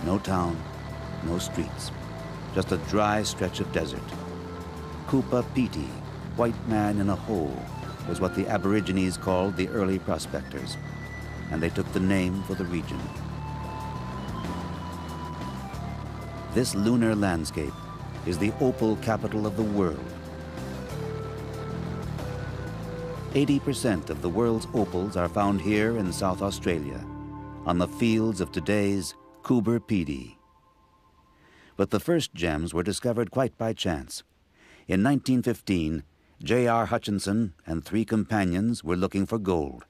No town, no streets, just a dry stretch of desert. Kupa Piti, white man in a hole, was what the Aborigines called the early prospectors, and they took the name for the region. This lunar landscape is the opal capital of the world. 80% of the world's opals are found here in South Australia, on the fields of today's Coober Pedy. But the first gems were discovered quite by chance. In 1915, J.R. Hutchinson and 3 companions were looking for gold.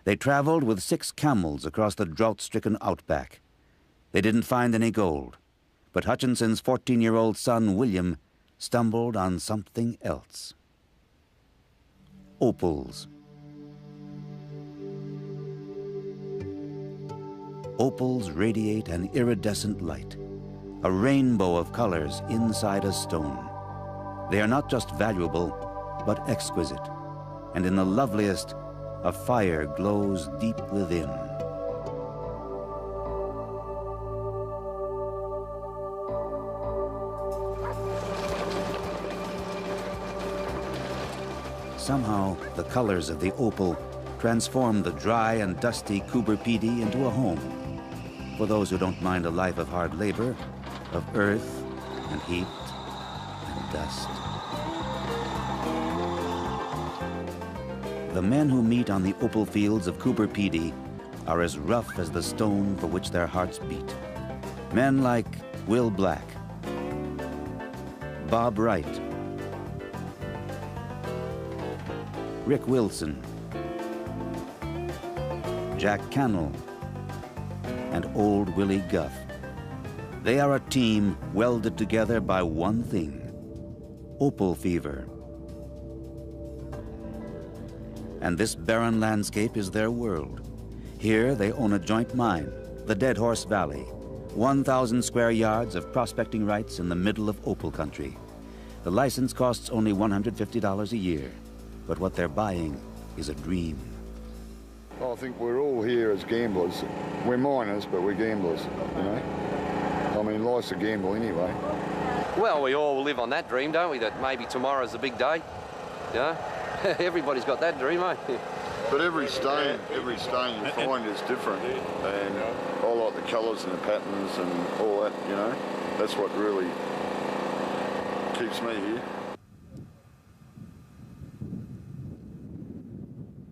They traveled with 6 camels across the drought-stricken outback. They didn't find any gold, but Hutchinson's 14-year-old son, William, stumbled on something else. Opals. Opals radiate an iridescent light, a rainbow of colors inside a stone. They are not just valuable, but exquisite, and in the loveliest, a fire glows deep within. Somehow, the colors of the opal transform the dry and dusty Coober Pedy into a home for those who don't mind a life of hard labor, of earth and heat and dust. The men who meet on the opal fields of Coober Pedy are as rough as the stone for which their hearts beat. Men like Will Black, Bob Wright, Rick Wilson, Jack Cannell, and old Willie Guff. They are a team welded together by one thing: opal fever. And this barren landscape is their world. Here they own a joint mine, the Dead Horse Valley, 1,000 square yards of prospecting rights in the middle of opal country. The license costs only $150 a year, but what they're buying is a dream. I think we're all here as gamblers. We're miners, but we're gamblers, you know? I mean, life's a gamble anyway. Well, we all live on that dream, don't we? That maybe tomorrow's a big day, you know? Everybody's got that dream, eh? But every stone you find is different, and I like the colours and the patterns and all that, you know? That's what really keeps me here.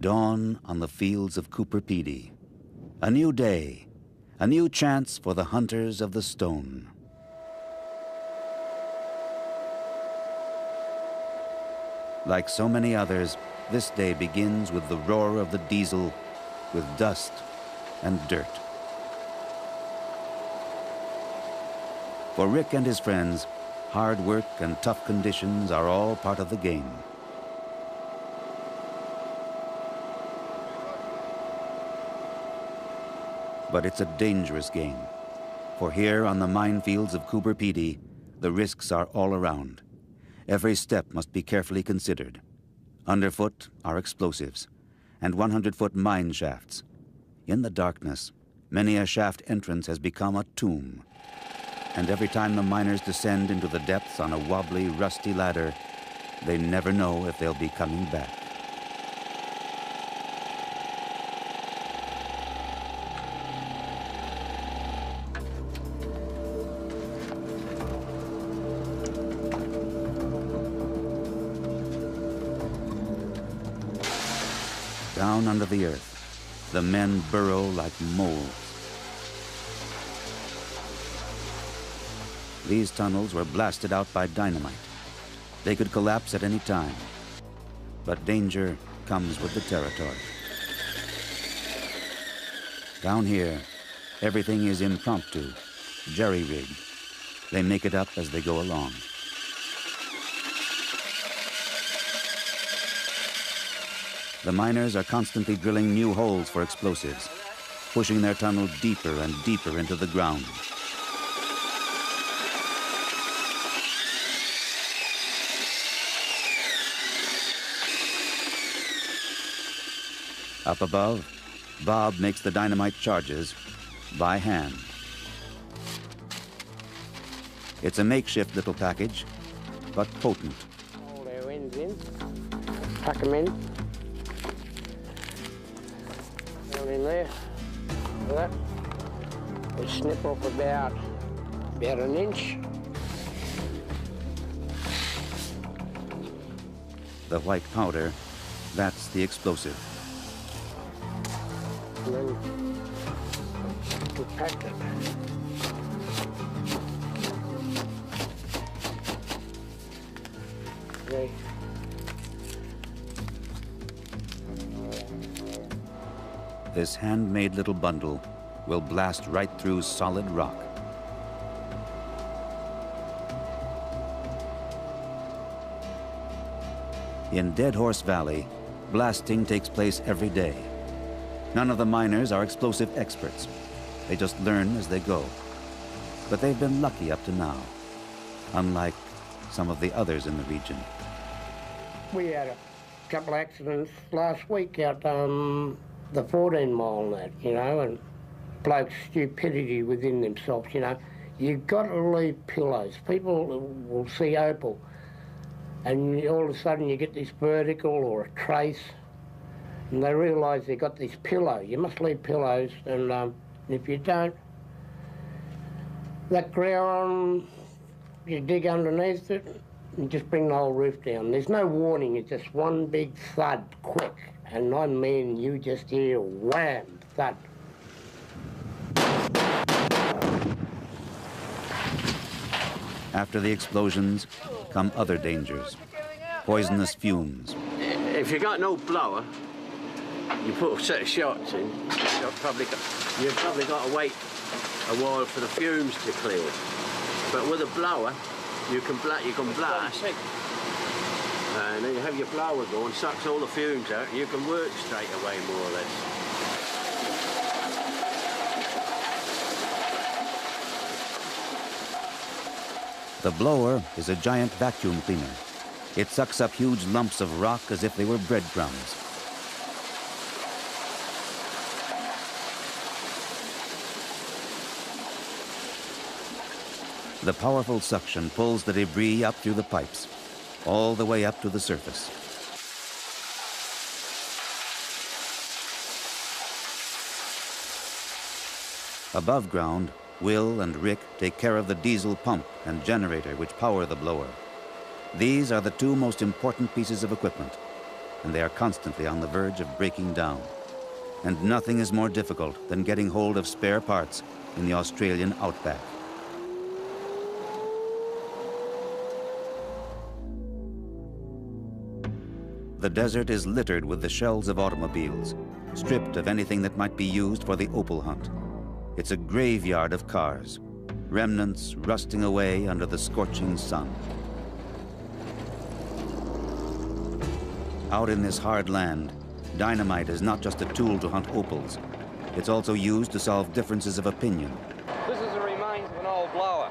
Dawn on the fields of Coober Pedy. A new day, a new chance for the hunters of the stone. Like so many others, this day begins with the roar of the diesel, with dust and dirt. For Rick and his friends, hard work and tough conditions are all part of the game. But it's a dangerous game, for here on the minefields of Coober Pedy, the risks are all around. Every step must be carefully considered. Underfoot are explosives and 100-foot mine shafts. In the darkness, many a shaft entrance has become a tomb. And every time the miners descend into the depths on a wobbly, rusty ladder, they never know if they'll be coming back. Down under the earth, the men burrow like moles. These tunnels were blasted out by dynamite. They could collapse at any time, but danger comes with the territory. Down here, everything is impromptu, jerry-rigged. They make it up as they go along. The miners are constantly drilling new holes for explosives, pushing their tunnel deeper and deeper into the ground. Up above, Bob makes the dynamite charges by hand. It's a makeshift little package, but potent. Hold our ends in, tuck them in. Down in there, like that. We snip off about an inch. The white powder, that's the explosive. And then we packed it. Okay. This handmade little bundle will blast right through solid rock. In Dead Horse Valley, blasting takes place every day. None of the miners are explosive experts. They just learn as they go. But they've been lucky up to now, unlike some of the others in the region. We had a couple of accidents last week out the 14 mile and that, you know, and blokes' stupidity within themselves, you know. You've got to leave pillows. People will see opal, and all of a sudden you get this vertical or a trace, and they realise they've got this pillow. You must leave pillows, and if you don't, that ground, you dig underneath it and just bring the whole roof down. There's no warning, it's just one big thud, quick. And I mean, you just hear wham, thud. After the explosions come other dangers, poisonous fumes. If you got no blower, you put a set of shots in, you've probably got to wait a while for the fumes to clear. But with a blower, you can blast, and then you have your blower going, sucks all the fumes out, and you can work straight away, more or less. The blower is a giant vacuum cleaner. It sucks up huge lumps of rock as if they were breadcrumbs. The powerful suction pulls the debris up through the pipes, all the way up to the surface. Above ground, Will and Rick take care of the diesel pump and generator which power the blower. These are the two most important pieces of equipment, and they are constantly on the verge of breaking down. And nothing is more difficult than getting hold of spare parts in the Australian outback. The desert is littered with the shells of automobiles, stripped of anything that might be used for the opal hunt. It's a graveyard of cars, remnants rusting away under the scorching sun. Out in this hard land, dynamite is not just a tool to hunt opals. It's also used to solve differences of opinion. This is the remains of an old blower.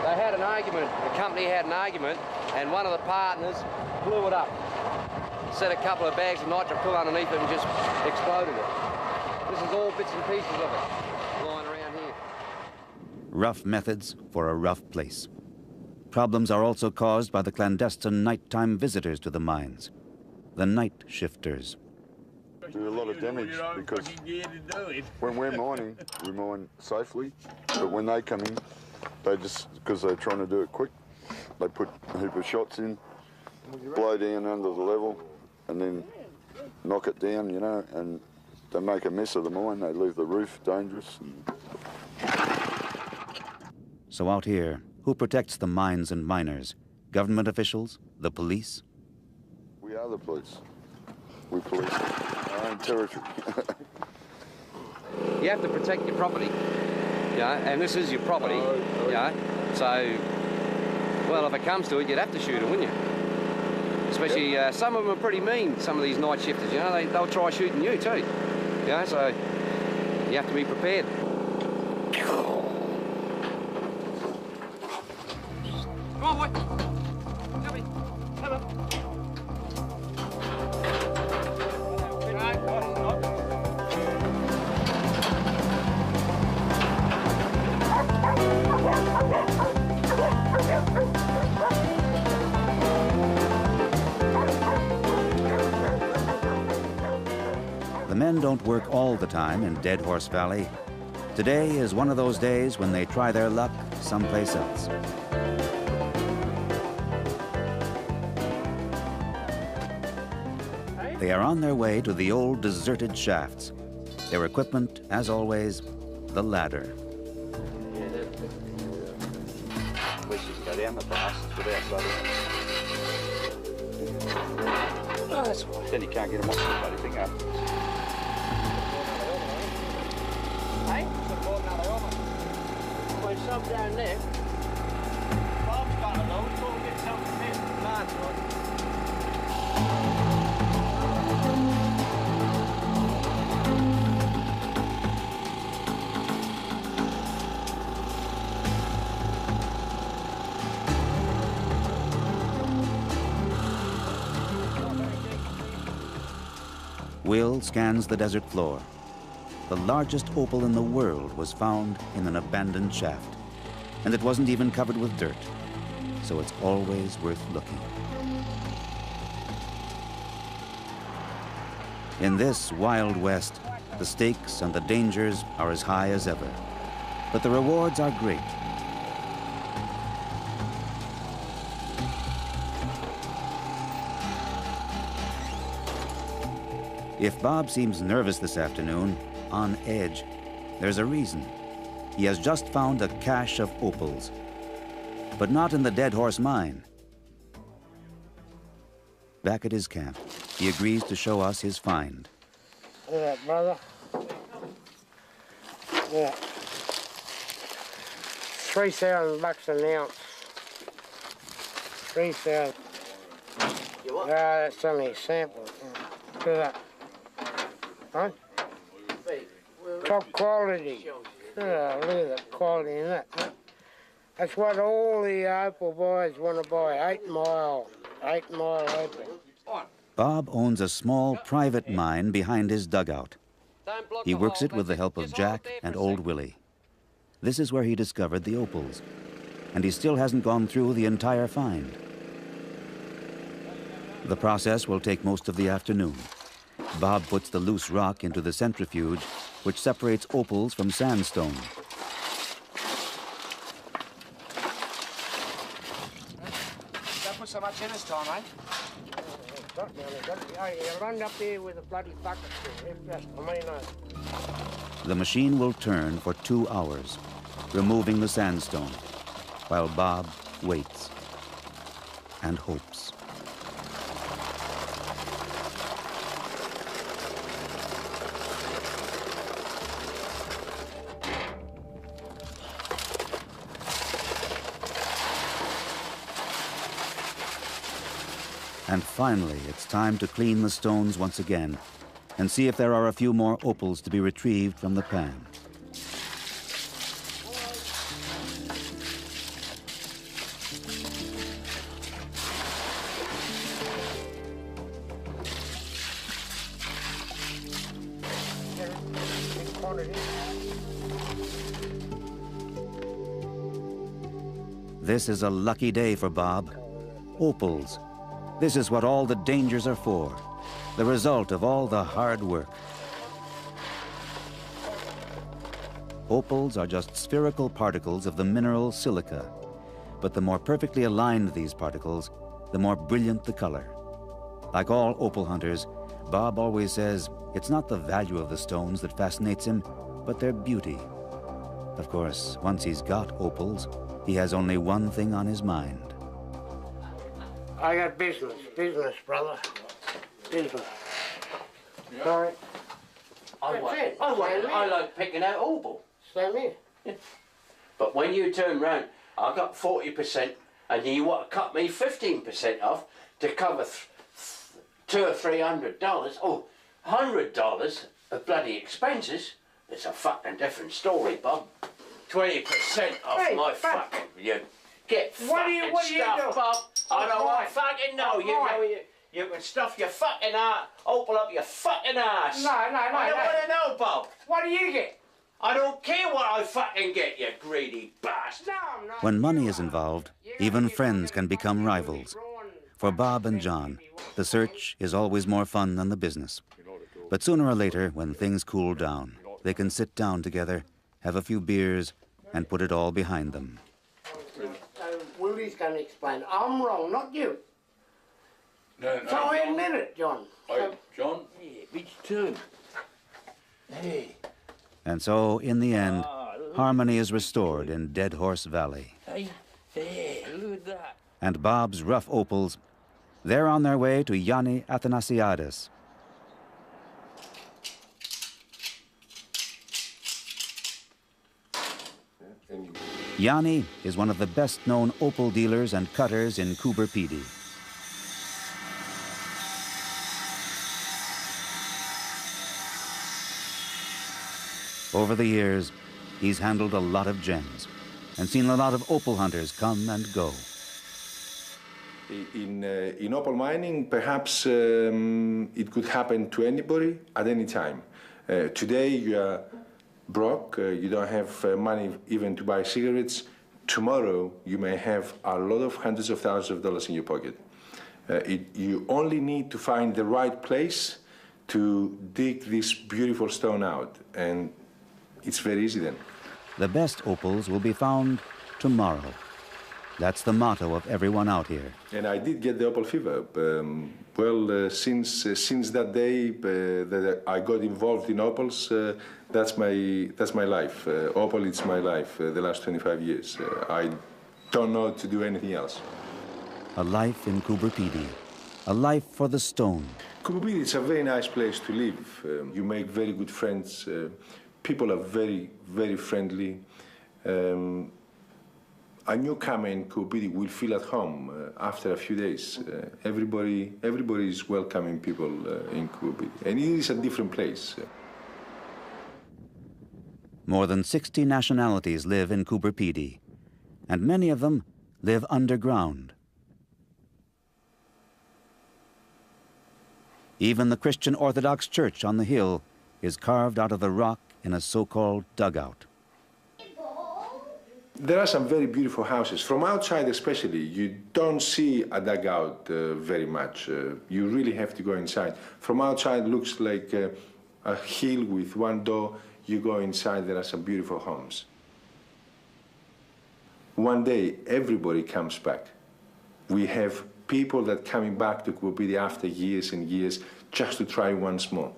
They had an argument, the company had an argument, and one of the partners blew it up. Set a couple of bags of nitro underneath it and just exploded it. This is all bits and pieces of it lying around here. Rough methods for a rough place. Problems are also caused by the clandestine nighttime visitors to the mines, the night shifters. Do a lot of damage because when we're mining, we mine safely, but when they come in, they just, because they're trying to do it quick, they put a heap of shots in, blow down under the level, and then knock it down, you know, and they make a mess of the mine. They leave the roof dangerous. So out here, who protects the mines and miners? Government officials? The police? We are the police. We police our own territory. You have to protect your property, yeah, and this is your property, yeah. So, well, if it comes to it, you'd have to shoot them, wouldn't you? Especially, some of them are pretty mean, some of these night shifters, you know, they'll try shooting you too. You know, so you have to be prepared. Come on, boy. Come in. Come on. men don't work all the time in Dead Horse Valley. Today is one of those days when they try their luck someplace else. They are on their way to the old deserted shafts. Their equipment, as always, the ladder. Wish you could go down the bastards without bloody. Oh, that's all right. Then you can't get them off the bloody thing up. Hey? There's some down there. Bob's got a load. We'll get some from him. March, right? Will scans the desert floor. The largest opal in the world was found in an abandoned shaft, and it wasn't even covered with dirt, so it's always worth looking. In this Wild West, the stakes and the dangers are as high as ever, but the rewards are great. If Bob seems nervous this afternoon, on edge, there's a reason. He has just found a cache of opals, but not in the Dead Horse mine. Back at his camp, he agrees to show us his find. Look at that, brother. Yeah. $3,000 an ounce. 3,000. You what? That's only a sample. Look at that. Huh? Top quality. Look at the quality in that. That's what all the opal boys want to buy. 8 Mile opal. Bob owns a small private mine behind his dugout. He works it with the help of Jack and Old Willie. This is where he discovered the opals, and he still hasn't gone through the entire find. The process will take most of the afternoon. Bob puts the loose rock into the centrifuge, which separates opals from sandstone. Don't put so much in this time, eh? You run up here with a bloody bucket. The machine will turn for 2 hours, removing the sandstone, while Bob waits and hopes. And finally, it's time to clean the stones once again and see if there are a few more opals to be retrieved from the pan. This is a lucky day for Bob. Opals. This is what all the dangers are for, the result of all the hard work. Opals are just spherical particles of the mineral silica, but the more perfectly aligned these particles, the more brilliant the color. Like all opal hunters, Bob always says it's not the value of the stones that fascinates him, but their beauty. Of course, once he's got opals, he has only one thing on his mind. I got business, brother. Business. Sorry. I like picking out opal. Same here. Yeah. But when you turn round, I got 40%, and you want to cut me 15% off to cover $200 or $300. Oh, $100 of bloody expenses. It's a fucking different story, Bob. 20% off my fucking. You get fucking stuff, Bob. I don't want to fucking know. You know you can stuff your fucking opal up your fucking ass. No. I don't want to know, Bob. What do you get? I don't care what I fucking get, you greedy bastard. No, I'm not. When money is involved, even friends can become rivals. For Bob and John, the search is always more fun than the business. But sooner or later, when things cool down, they can sit down together, have a few beers, and put it all behind them. Willie's going to explain. I'm wrong, not you. No, So I admit it, John. Hey, John? Yeah, bitch too. Hey. And so, in the end, harmony is restored in Dead Horse Valley. Hey, hey, look at that. And Bob's rough opals, they're on their way to Yanni Athanasiadis. Yanni is one of the best-known opal dealers and cutters in Coober Pedy. Over the years, he's handled a lot of gems and seen a lot of opal hunters come and go. In opal mining, perhaps it could happen to anybody at any time. Today you are broke, you don't have money even to buy cigarettes. Tomorrow you may have a lot of hundreds of thousands of dollars in your pocket. You only need to find the right place to dig this beautiful stone out, and it's very easy then. The best opals will be found tomorrow. That's the motto of everyone out here. And I did get the opal fever. Since that day that I got involved in opals, that's my life. Opal, it's my life. The last 25 years. I don't know to do anything else. A life in Coober Pedy, a life for the stone. Coober Pedy is a very nice place to live. You make very good friends. People are very, very friendly. A newcomer in Coober Pedy will feel at home after a few days. Everybody is welcoming people in Coober Pedy, and it is a different place. More than 60 nationalities live in Coober Pedy, and many of them live underground. Even the Christian Orthodox Church on the hill is carved out of the rock in a so-called dugout. There are some very beautiful houses. From outside especially, you don't see a dugout very much. You really have to go inside. From outside, it looks like a hill with one door. You go inside, there are some beautiful homes. One day, everybody comes back. We have people that are coming back to Coober Pedy after years and years just to try once more.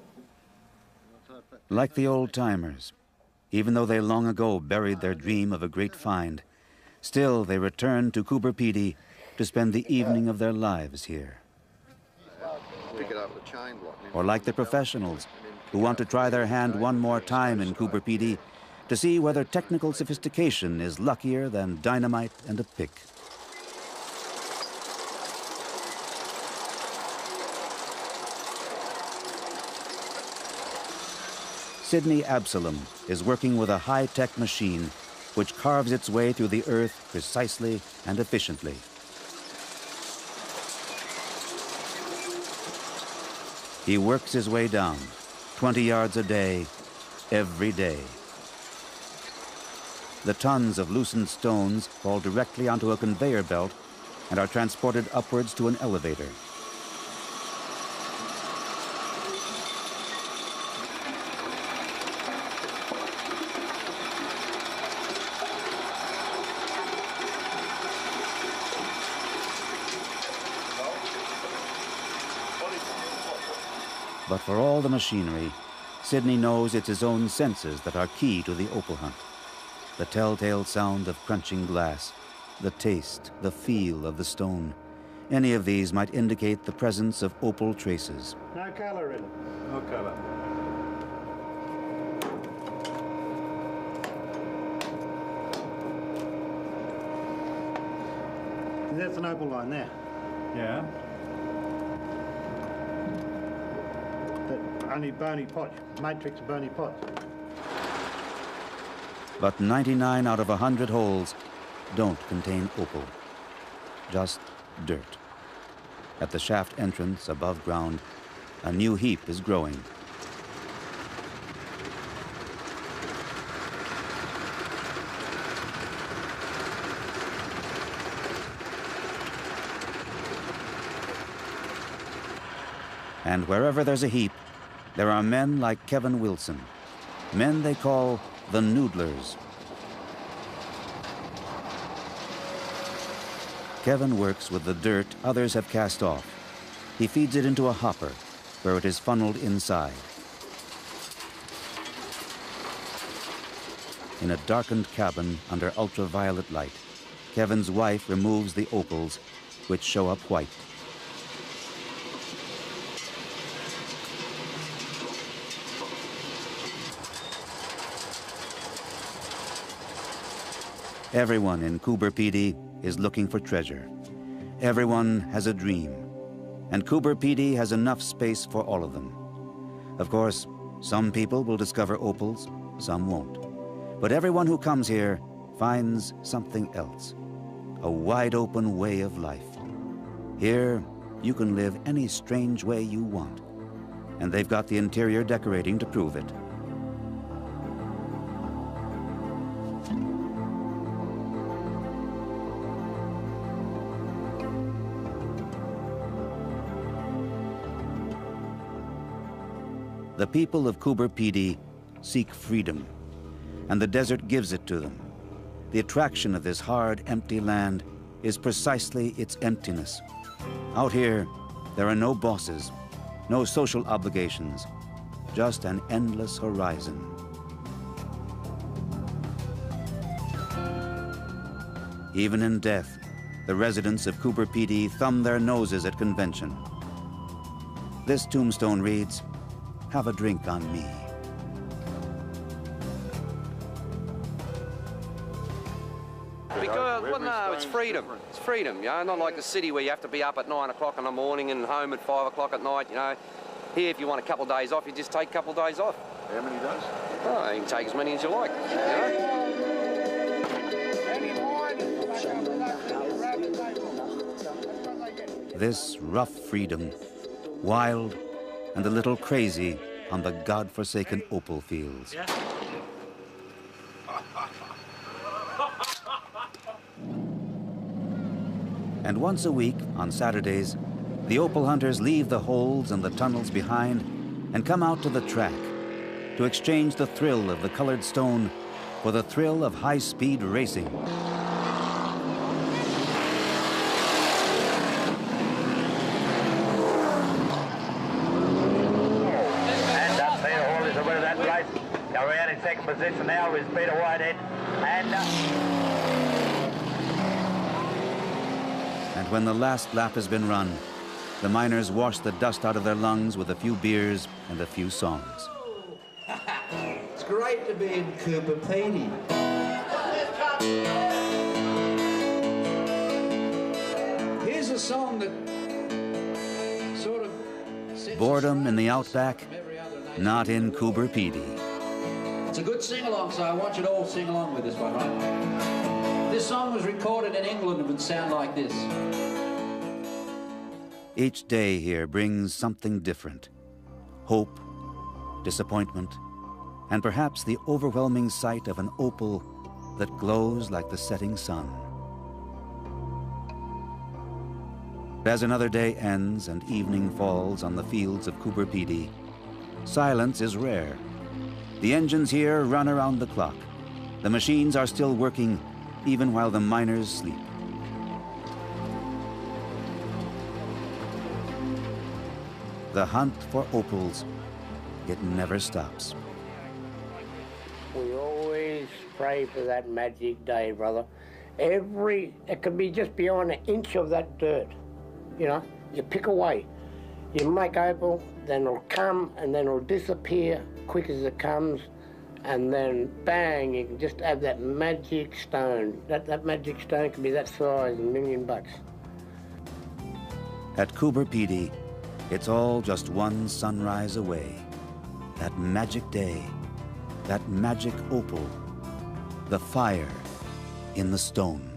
Like the old-timers, even though they long ago buried their dream of a great find, still they return to Coober Pedy to spend the evening of their lives here. Or like the professionals who want to try their hand one more time in Coober Pedy to see whether technical sophistication is luckier than dynamite and a pick. Sidney Absalom is working with a high-tech machine which carves its way through the earth precisely and efficiently. He works his way down, 20 yards a day, every day. The tons of loosened stones fall directly onto a conveyor belt and are transported upwards to an elevator. But for all the machinery, Sidney knows it's his own senses that are key to the opal hunt. The telltale sound of crunching glass, the taste, the feel of the stone. Any of these might indicate the presence of opal traces. No colour in it. No colour. That's an opal line there. Yeah. Only bony pots, matrix bony pots. But 99 out of 100 holes don't contain opal, just dirt. At the shaft entrance above ground, a new heap is growing. And wherever there's a heap, there are men like Kevin Wilson, men they call the noodlers. Kevin works with the dirt others have cast off. He feeds it into a hopper, where it is funneled inside. In a darkened cabin under ultraviolet light, Kevin's wife removes the opals, which show up white. Everyone in Coober PD is looking for treasure. Everyone has a dream, and Coober PD has enough space for all of them. Of course, some people will discover opals, some won't. But everyone who comes here finds something else, a wide open way of life. Here, you can live any strange way you want, and they've got the interior decorating to prove it. The people of Coober PD seek freedom, and the desert gives it to them. The attraction of this hard, empty land is precisely its emptiness. Out here, there are no bosses, no social obligations, just an endless horizon. Even in death, the residents of Coober PD thumb their noses at convention. This tombstone reads, "Have a drink on me." Because, well, no, it's freedom. It's freedom, you know, not like the city where you have to be up at 9 o'clock in the morning and home at 5 o'clock at night, you know. Here, if you want a couple of days off, you just take a couple of days off. How many days? Oh, you can take as many as you like, you know. This rough freedom, wild and a little crazy on the God-forsaken opal fields. And once a week, on Saturdays, the opal hunters leave the holes and the tunnels behind and come out to the track to exchange the thrill of the colored stone for the thrill of high-speed racing. And Peter Hall is aware of that race. Around in second position now is Peter Whitehead. And when the last lap has been run, the miners wash the dust out of their lungs with a few beers and a few songs. It's great to be in Coober PD. Here's a song that sort of... Boredom in the outback, not in Coober PD. It's a good sing-along, so I want you to all sing along with this one, right? This song was recorded in England and would sound like this. Each day here brings something different. Hope, disappointment, and perhaps the overwhelming sight of an opal that glows like the setting sun. As another day ends and evening falls on the fields of Coober PD, silence is rare. The engines here run around the clock. The machines are still working even while the miners sleep. The hunt for opals, it never stops. We always pray for that magic day, brother. It could be just beyond an inch of that dirt. You know, you pick away. You make opal, then it'll come and then it'll disappear quick as it comes, and then bang, you can just have that magic stone. That magic stone can be that size, $1 million. At Coober PD, it's all just one sunrise away. That magic day, that magic opal, the fire in the stone.